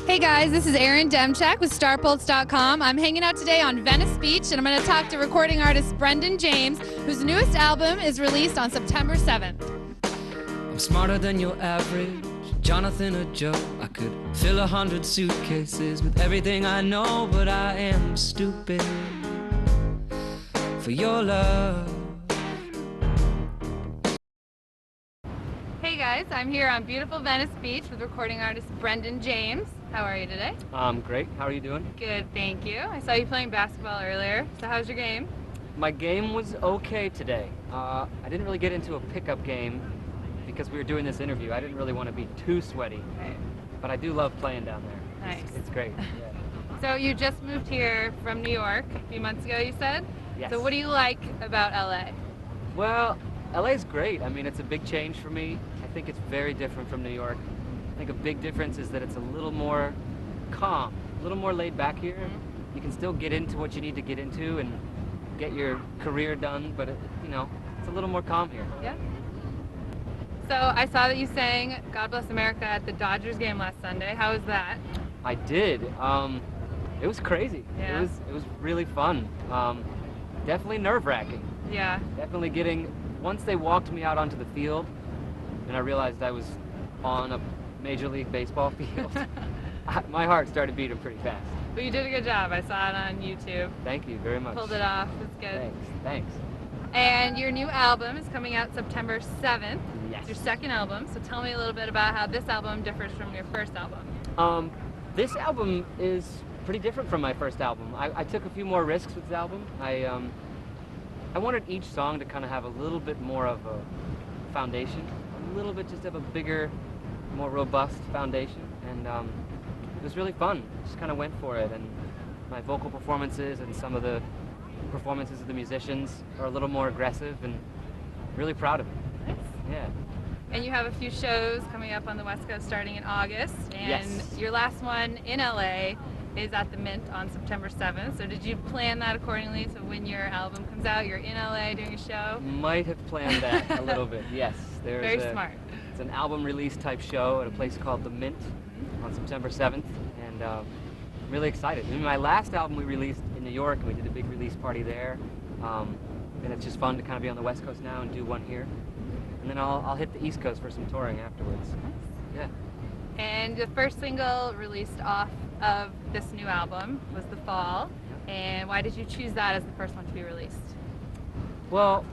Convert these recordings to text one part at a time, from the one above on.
Hey guys, this is Erin Demchak with Starpulse.com. I'm hanging out today on Venice Beach and I'm going to talk to recording artist Brendan James, whose newest album is released on September 7th. I'm smarter than your average Jonathan or Joe. I could fill 100 suitcases with everything I know, but I am stupid for your love. Hey guys, I'm here on beautiful Venice Beach with recording artist Brendan James. How are you today? Great. How are you doing? Good, thank you. I saw you playing basketball earlier. So how's your game? My game was okay today. I didn't really get into a pickup game because we were doing this interview. I didn't really want to be too sweaty, Right. but I do love playing down there. Nice. It's great. Yeah. So you just moved here from New York a few months ago, you said? Yes. So what do you like about LA? Well, LA's great. I mean, it's a big change for me. I think it's very different from New York. I think a big difference is that it's a little more calm, a little more laid back here. Mm-hmm. You can still get into what you need to get into and get your career done, but it's a little more calm here. Yeah. So I saw that you sang God Bless America at the Dodgers game last Sunday. How was that? I did. It was crazy. Yeah. It was really fun. Definitely nerve-wracking. Yeah. Definitely once they walked me out onto the field and I realized I was on a Major League Baseball field, my heart started beating pretty fast. But you did a good job. I saw it on YouTube. Thank you very much. Pulled it off. That's good. Thanks. And your new album is coming out September 7th. Yes. It's your second album. So tell me a little bit about how this album differs from your first album. This album is pretty different from my first album. I took a few more risks with this album. I wanted each song to kind of have a little bit more of a foundation, a little bit just of a bigger, more robust foundation, and it was really fun. Just kind of went for it, and my vocal performances and some of the performances of the musicians are a little more aggressive, and really proud of it. Nice. Yeah. And you have a few shows coming up on the West Coast starting in August. And Yes. your last one in LA is at the Mint on September 7th. So did you plan that accordingly? So when your album comes out, you're in LA doing a show? Might have planned that a little bit, yes. Very smart. It's an album release type show at a place called The Mint on September 7th, and I'm really excited. I mean, my last album we released in New York, and we did a big release party there, and it's just fun to kind of be on the West Coast now and do one here. And then I'll hit the East Coast for some touring afterwards. Yeah. And the first single released off of this new album was The Fall. And why did you choose that as the first one to be released? Well,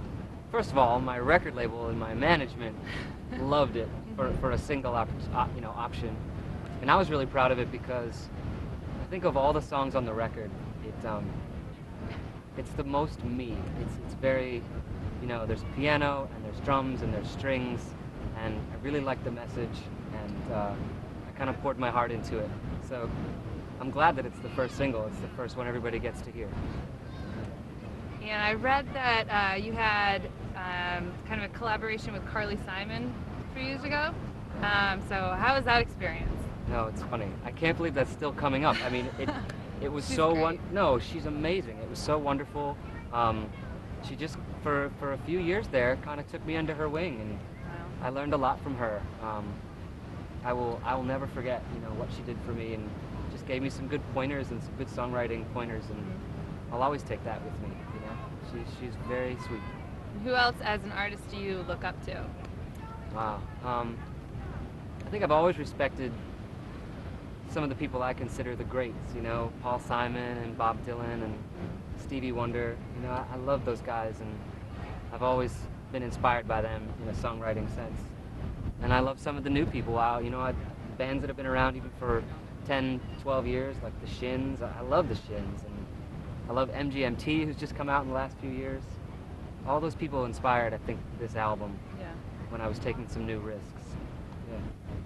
first of all, my record label and my management loved it for a single option. And I was really proud of it because I think of all the songs on the record, it's the most me. It's very, there's piano and there's drums and there's strings, and I really like the message, and I kind of poured my heart into it. So I'm glad that it's the first single. It's the first one everybody gets to hear. And I read that you had kind of a collaboration with Carly Simon a few years ago. So how was that experience? No, it's funny. I can't believe that's still coming up. I mean, it was She's so great. No, she's amazing. It was so wonderful. She just for a few years there kind of took me under her wing, and Wow. I learned a lot from her. I will never forget what she did for me, and just gave me some good pointers and some good songwriting pointers, and I'll always take that with me. She's very sweet. Who else as an artist do you look up to? Wow. I think I've always respected some of the people I consider the greats, Paul Simon and Bob Dylan and Stevie Wonder. I love those guys, and I've always been inspired by them in a songwriting sense. And I love some of the new people. Wow, bands that have been around even for 10, 12 years, like the Shins. I love the Shins, and I love MGMT, who's just come out in the last few years. All those people inspired, I think, this album Yeah. when I was taking some new risks. Yeah.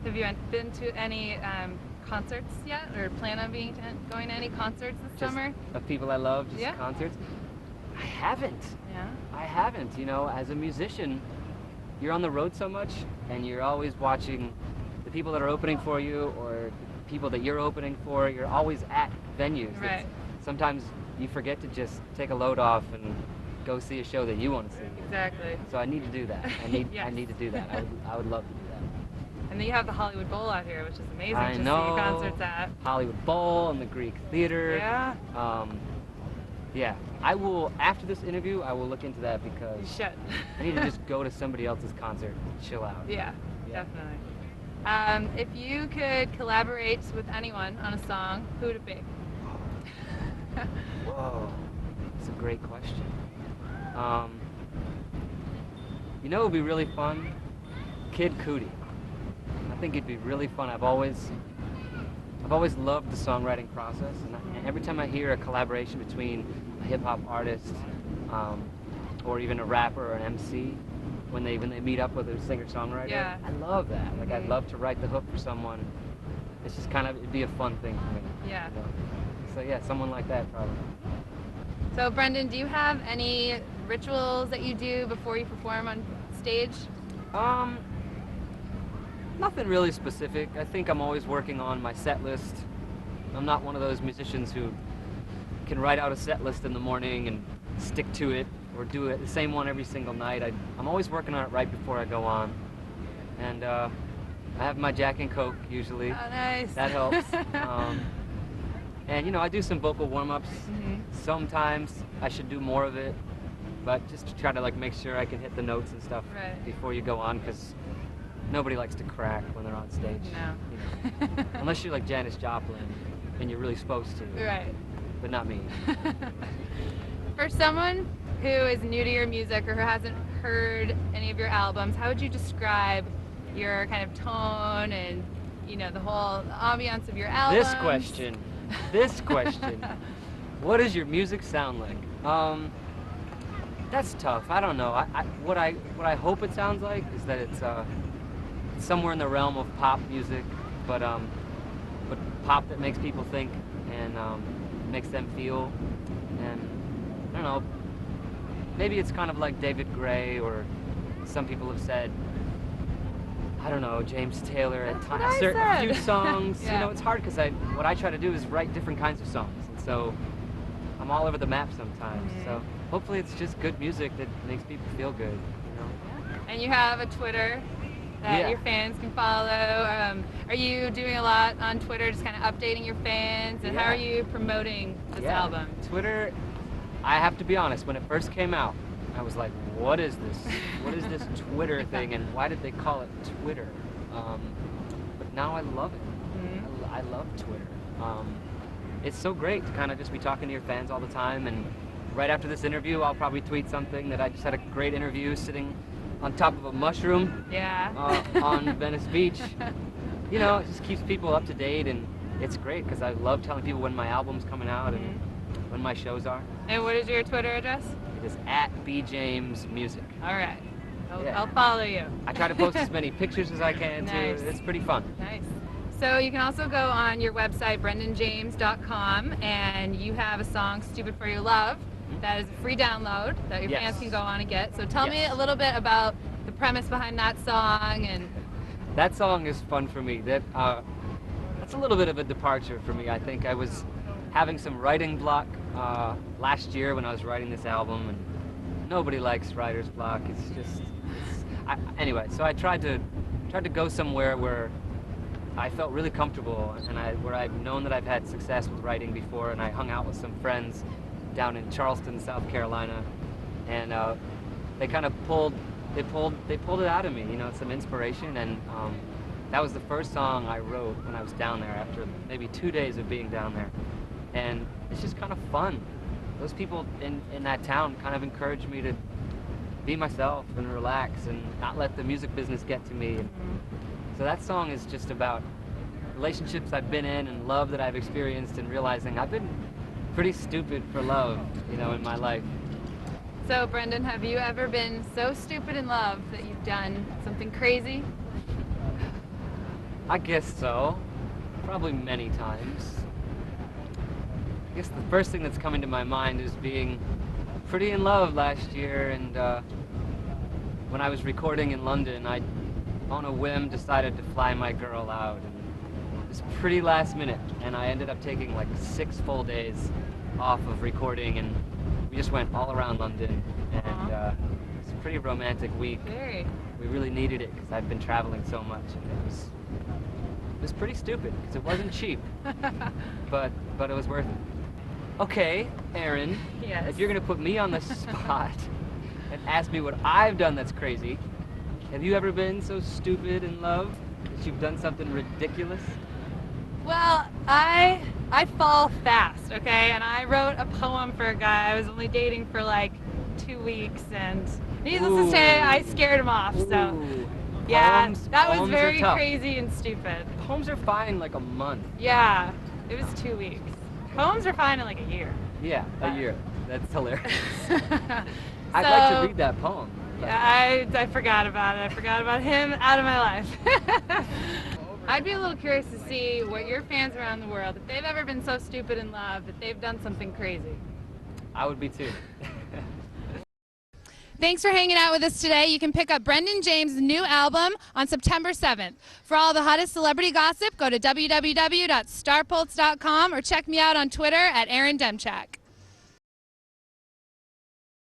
Have you been to any concerts yet, or plan on going to any concerts this Just summer? of people I love, just Yeah. concerts. I haven't. Yeah. I haven't. As a musician, you're on the road so much, and you're always watching the people that are opening for you, or the people that you're opening for. You're always at venues. Right. Sometimes you forget to just take a load off and go see a show that you want to see. Exactly. So I need to do that. I need Yes. to do that. I would love to do that. And then you have the Hollywood Bowl out here, which is amazing I to see know. concerts at. Hollywood Bowl and the Greek Theater. Yeah. Yeah, I will, after this interview, I will look into that because You should. I need to just go to somebody else's concert, chill out. Yeah, Yeah. definitely. If you could collaborate with anyone on a song, who would it be? Whoa, that's a great question. You know, it would be really fun? Kid Cudi. I think it'd be really fun. I've always loved the songwriting process, and every time I hear a collaboration between a hip-hop artist or even a rapper or an MC, when they meet up with a singer-songwriter, Yeah. I love that. Like, I'd love to write the hook for someone. It's just kind of, it'd be a fun thing for me. Yeah. You know? So yeah, someone like that probably. So Brendan, do you have any rituals that you do before you perform on stage? Nothing really specific. I think I'm always working on my set list. I'm not one of those musicians who can write out a set list in the morning and stick to it or do it the same one every single night. I'm always working on it right before I go on. And I have my Jack and Coke usually. Oh, nice. That helps. And you know, I do some vocal warm-ups. Sometimes I should do more of it, but just to try to like make sure I can hit the notes and stuff before you go on, because nobody likes to crack when they're on stage. No. You know? Unless you're like Janis Joplin and you're really supposed to. Right. But not me. For someone who is new to your music or who hasn't heard any of your albums, how would you describe your kind of tone and, you know, the whole ambiance of your albums? This question. What does your music sound like? That's tough. I don't know. What I hope it sounds like is that it's somewhere in the realm of pop music, but pop that makes people think and makes them feel. And I don't know. Maybe it's kind of like David Gray, or some people have said, I don't know, James Taylor at times. A few songs. Yeah. You know, it's hard because what I try to do is write different kinds of songs, and so I'm all over the map sometimes. So hopefully it's just good music that makes people feel good. You know. And you have a Twitter that your fans can follow. Are you doing a lot on Twitter, just kind of updating your fans? And how are you promoting this album? Twitter, I have to be honest, when it first came out, I was like, what is this? What is this Twitter thing, and why did they call it Twitter? But now I love it. I love Twitter. It's so great to kind of just be talking to your fans all the time, and right after this interview, I'll probably tweet something that I just had a great interview sitting on top of a mushroom on Venice Beach. You know, it just keeps people up to date, and it's great because I love telling people when my album's coming out and when my shows are. And what is your Twitter address? It is @BJamesMusic. All right. I'll follow you. I try to post as many pictures as I can too. It's pretty fun. Nice. So you can also go on your website, brendanjames.com, and you have a song, Stupid for Your Love, that is a free download that your fans can go on and get. So tell me a little bit about the premise behind that song. And that song is fun for me. That's a little bit of a departure for me. I think I was having some writing block last year when I was writing this album, and nobody likes writer's block. Anyway, so I tried to go somewhere where I felt really comfortable, and where I've known that I've had success with writing before, and I hung out with some friends down in Charleston, South Carolina, and they kind of pulled it out of me, you know, some inspiration, and that was the first song I wrote when I was down there after maybe 2 days of being down there, and it's just kind of fun. Those people in that town kind of encouraged me to be myself and relax and not let the music business get to me. And so that song is just about relationships I've been in and love that I've experienced, and realizing I've been pretty stupid for love, you know, in my life. so, Brendan, have you ever been so stupid in love that you've done something crazy? I guess so. Probably many times. I guess the first thing that's coming to my mind is being pretty in love last year, and when I was recording in London, I, on a whim, decided to fly my girl out. And it was pretty last minute, and I ended up taking like 6 full days off of recording, and we just went all around London, and it's a pretty romantic week. Very. We really needed it because I've been traveling so much, and it was pretty stupid because it wasn't cheap, but it was worth it. Okay, Erin. Yes. If you're gonna put me on the spot and ask me what I've done that's crazy, have you ever been so stupid in love that you've done something ridiculous? Well, I fall fast, okay? And I wrote a poem for a guy I was only dating for like 2 weeks, and needless to say, I scared him off. So, Ooh. yeah, Poems- that was poems are very tough. crazy and stupid. Poems are fine in like a month. Yeah, it was 2 weeks. Poems are fine in like a year. Yeah, a year. That's hilarious. So, I'd like to read that poem. yeah, I forgot about it. I forgot about him out of my life. I'd be a little curious to see what your fans around the world, if they've ever been so stupid in love that they've done something crazy. I would be too. Thanks for hanging out with us today. You can pick up Brendan James' new album on September 7th. For all the hottest celebrity gossip, go to www.starpulse.com or check me out on Twitter at Erin Demchak.